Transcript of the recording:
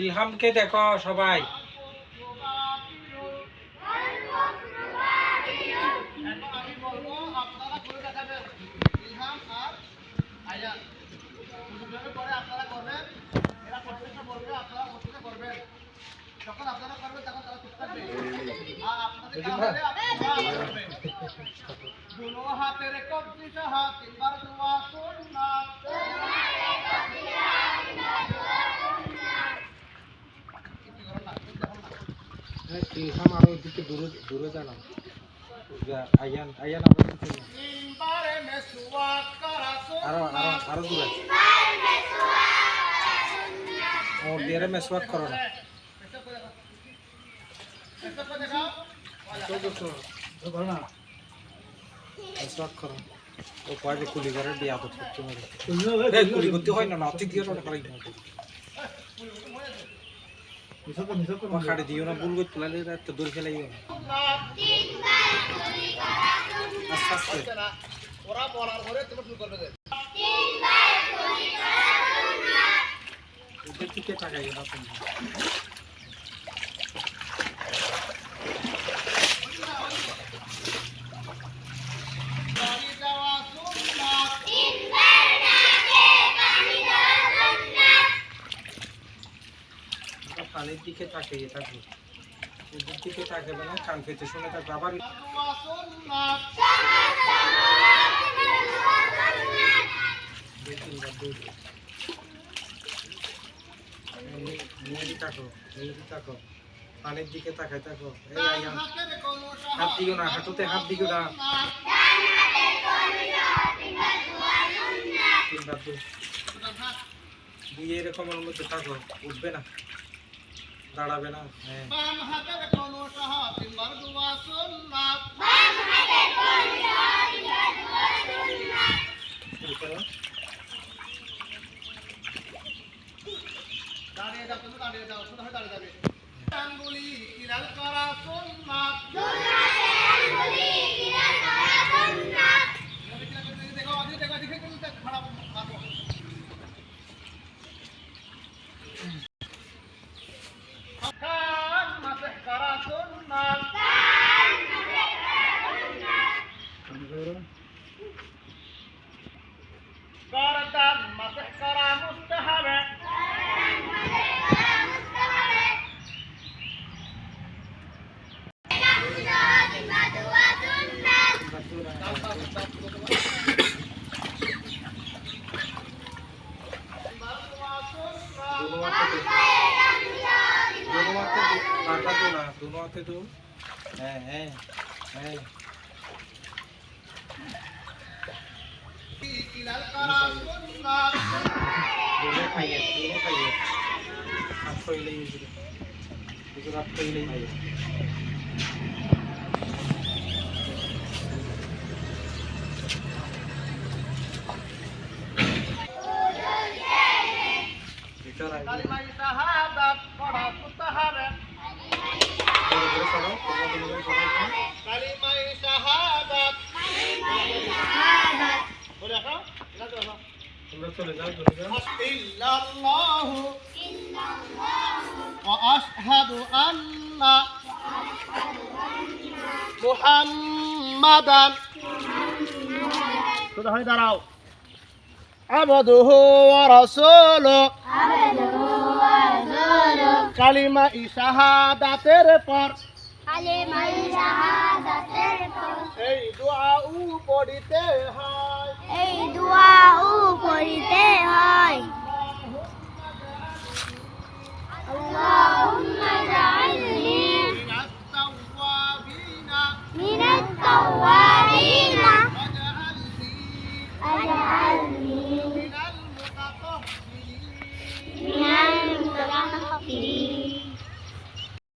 ইলহামকে দেখো সবাই। যখন আপনারা করবেন তখন তারা চুপ থাকবে আর আপনাদের কাজ হবে দুনো হাতের কবজি সহ তিনবার দোয়া সুন্নাত ইলহাম আরো দিকে দূরে জানাও। আয়ান আমরা তিনবারে মেসওয়াক করা সুন্নাত আরো দূরে ও দেরে মেসওয়াক করো না। মেসওয়াক করো ও কয়বে কুলি করে দিয়ে আদত করতে হবে। এই কুলি করতে হয় না নাতি দিয়ে ওটা করাই না। খাড়ি দিও না ভুল করে তুলালে তো দূর খেলাইও না। আস্তে আস্তে ওরা বলার পরে তুমি শুরু করবে ওদের দিকে তাকাই না তুমি। পানির দিকে তাকিয়ে থাকবে, ওদের দিকে তাকাবে না, কান পেতে শুনে থাকবে। আবার তাকো পানির দিকে তাকাই থাকো। হাত দিও না, হাঁটুতে হাত দিও না। দিয়ে এরকমের মধ্যে থাকো, উঠবে না, দাঁড়াবে না। হ্যাঁ দাঁড়িয়ে যাও, তুমি দাঁড়িয়ে যাও, শুধু দাঁড়িয়ে যাবে। আঙ্গুলি কিলাল করা সুন্নাত। দেখো আদি দেখো দেখে কিন্তু খারাপ মারবো। কান মাসে করা সুন্নাত। গরদান মাসে করা মুস্তাহাব। दोनों हाथे दो। है दोनों खाइए हाथ खोई ले हाथ खोई ले কালিমা শাহাদাত পড়া মুস্তাহাব। কালিমা শাহাদাত বলে আসো তোমরা চলে যাও ইল্লাল্লাহু ওয়া আশহাদু আন্না মুহাম্মাদান সোজা হয়ে দাঁড়াও। আবদুহু ওয়া রাসূলুহু কালিমা শাহাদাতের পর এই দোয়া পড়িতে হয় এই দোয়াও পড়িতে